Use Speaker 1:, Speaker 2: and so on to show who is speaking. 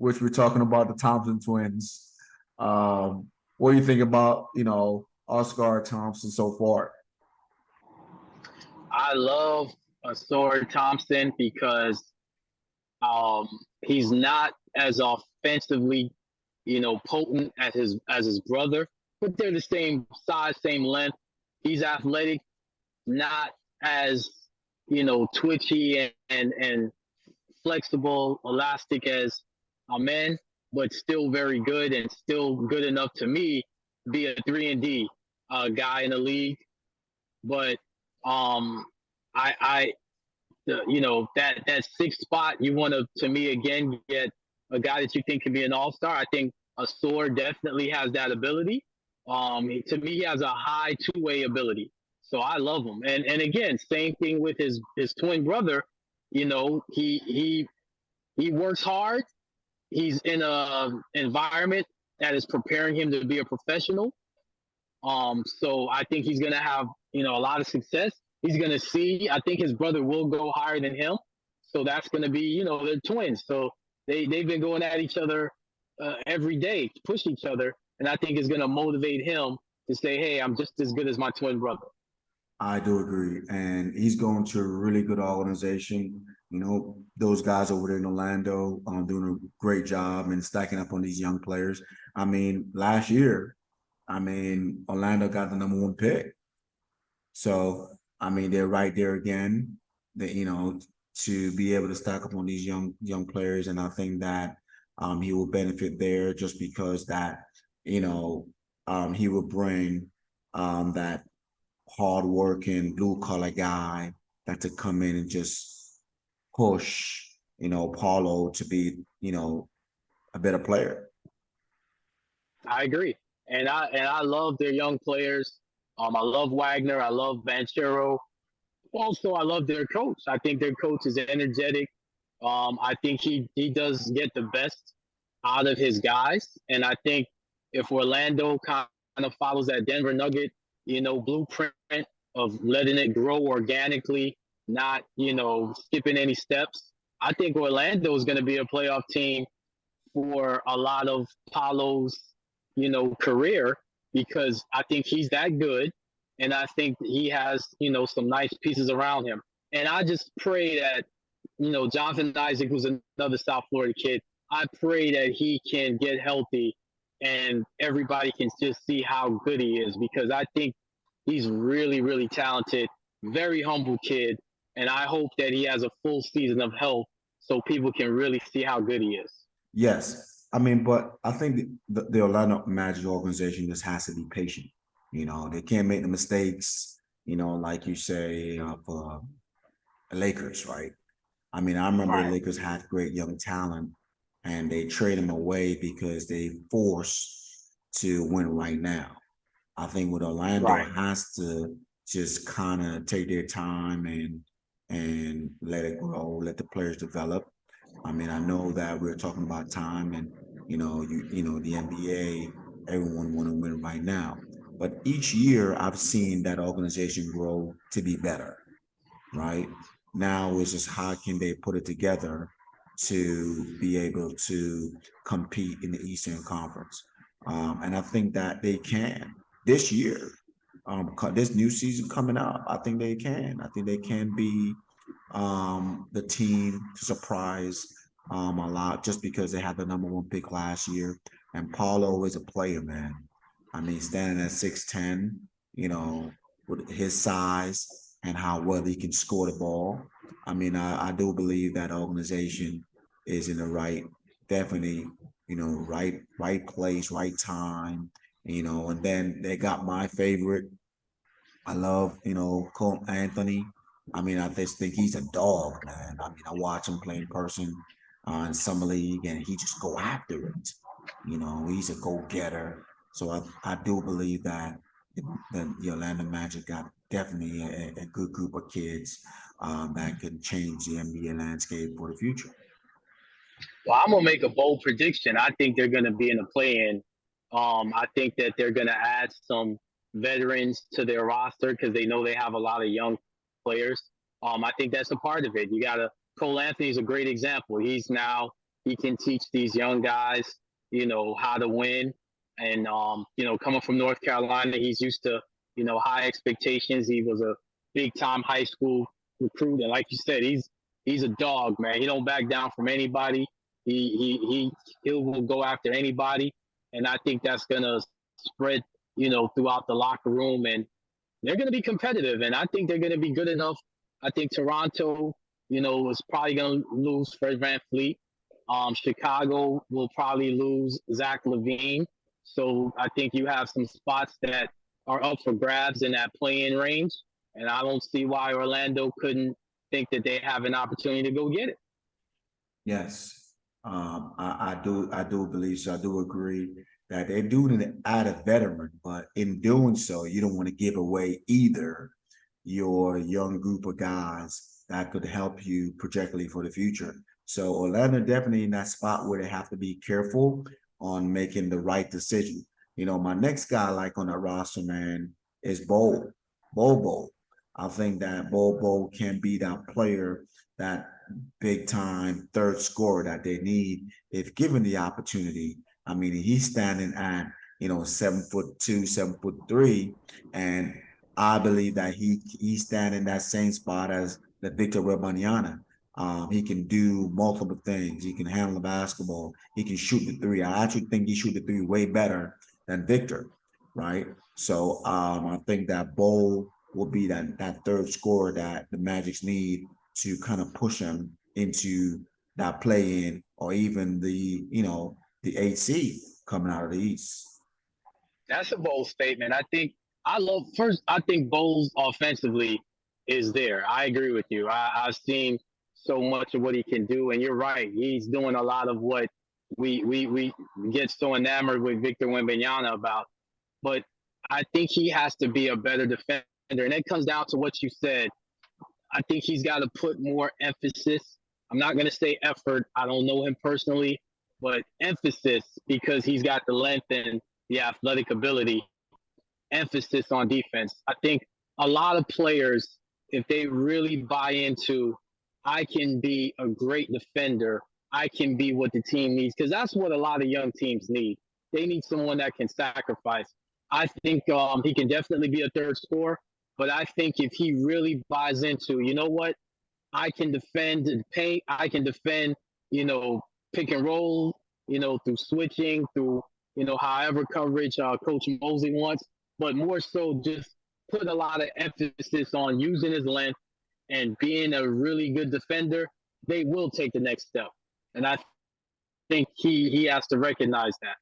Speaker 1: which we're talking about the Thompson twins. What do you think about, Oscar Thompson so far?
Speaker 2: I love Ausar Thompson because he's not as offensively, potent as his brother, but they're the same size, same length. He's athletic, not as twitchy and flexible, elastic as a man, but still very good and still good enough to me be a 3 and D guy in the league. But I that sixth spot you want to me again get a guy that you think can be an all-star. I think a sword definitely has that ability. To me, he has a high two-way ability, so I love him. And again, same thing with his twin brother. He works hard. He's in a environment that is preparing him to be a professional. So I think he's gonna have a lot of success. He's gonna see. I think his brother will go higher than him, so that's gonna be they're twins. So they've been going at each other every day, push each other, and I think it's gonna motivate him to say, "Hey, I'm just as good as my twin brother."
Speaker 1: I do agree. And he's going to a really good organization. Those guys over there in Orlando doing a great job and stacking up on these young players. I mean, last year, Orlando got the number one pick. So, they're right there again. That to be able to stack up on these young players, and I think that he will benefit there just because that he will bring that hardworking blue collar guy that to come in and just push Paolo to be a better player.
Speaker 2: I agree, and I love their young players. I love Wagner. I love Banchero. Also, I love their coach. I think their coach is energetic. I think he does get the best out of his guys, and I think if Orlando kind of follows that Denver Nugget, blueprint of letting it grow organically, not skipping any steps, I think Orlando is going to be a playoff team for a lot of Paolo's career because I think he's that good, and I think he has some nice pieces around him. And I just pray that Jonathan Isaac, who's another South Florida kid, I pray that he can get healthy and everybody can just see how good he is because I think he's really, really talented, very humble kid, and I hope that he has a full season of health so people can really see how good he is.
Speaker 1: Yes, but I think the Orlando Magic organization just has to be patient. They can't make the mistakes. Like you say, for Lakers, right? I remember the
Speaker 2: Right.
Speaker 1: Lakers had great young talent, and they trade them away because they forced to win right now. I think with Orlando
Speaker 2: Right.
Speaker 1: has to just kind of take their time and let it grow, let the players develop. I know that we're talking about time, and the NBA, everyone want to win right now. But each year, I've seen that organization grow to be better. Right now, it's just how can they put it together to be able to compete in the Eastern Conference, and I think that they can this year. This new season coming up, I think they can. I think they can be the team to surprise a lot just because they had the number one pick last year. And Paulo is a player, man. Standing at 6'10", with his size and how well he can score the ball. I do believe that organization is in the right, definitely, right place, right time, and then they got my favorite. I love, Cole Anthony. I just think he's a dog, man. I watch him play in person in summer league, and he just go after it. He's a go getter. So I do believe that the Orlando Magic got definitely a good group of kids that can change the NBA landscape for the future.
Speaker 2: Well, I'm gonna make a bold prediction. I think they're gonna be in a play-in. I think that they're gonna add some veterans to their roster because they know they have a lot of young players. I think that's a part of it. You gotta Cole Anthony's a great example. He's now He can teach these young guys, how to win. And coming from North Carolina, he's used to, high expectations. He was a big time high school recruit, and like you said, he's a dog, man. He don't back down from anybody. He will go after anybody, and I think that's gonna spread, throughout the locker room, and they're gonna be competitive, and I think they're gonna be good enough. I think Toronto, is probably gonna lose Fred VanVleet. Chicago will probably lose Zach LaVine. So I think you have some spots that are up for grabs in that play-in range, and I don't see why Orlando couldn't think that they have an opportunity to go get it.
Speaker 1: Yes, I do believe so. I do agree that they do need to add a veteran, but in doing so, you don't want to give away either your young group of guys that could help you projectly for the future. So Orlando definitely in that spot where they have to be careful on making the right decision. My next guy like on the roster, man, is Bobo. I think that Bobo can be that player, that big time third scorer that they need if given the opportunity. I mean, he's standing at 7'2", 7'3", and I believe that he's standing in that same spot as the Victor Wembanyama. He can do multiple things. He can handle the basketball. He can shoot the three. I actually think he shoot the three way better than Victor, right? So I think that Bo will be that third scorer that the Magics need to kind of push him into that play in or even the 8 seed coming out of the East.
Speaker 2: That's a bold statement. I think Bowles offensively is there. I agree with you. I've seen so much of what he can do, and you're right. He's doing a lot of what we get so enamored with Victor Wembanyama about. But I think he has to be a better defender, and it comes down to what you said. I think he's got to put more emphasis. I'm not going to say effort. I don't know him personally, but emphasis because he's got the length and the athletic ability. Emphasis on defense. I think a lot of players, if they really buy into, I can be a great defender, I can be what the team needs, because that's what a lot of young teams need. They need someone that can sacrifice. I think he can definitely be a third scorer, but I think if he really buys into, what, I can defend the paint, I can defend, pick and roll, through switching, through, however coverage Coach Mosley wants, but more so just put a lot of emphasis on using his length and being a really good defender, they will take the next step. And I think he has to recognize that.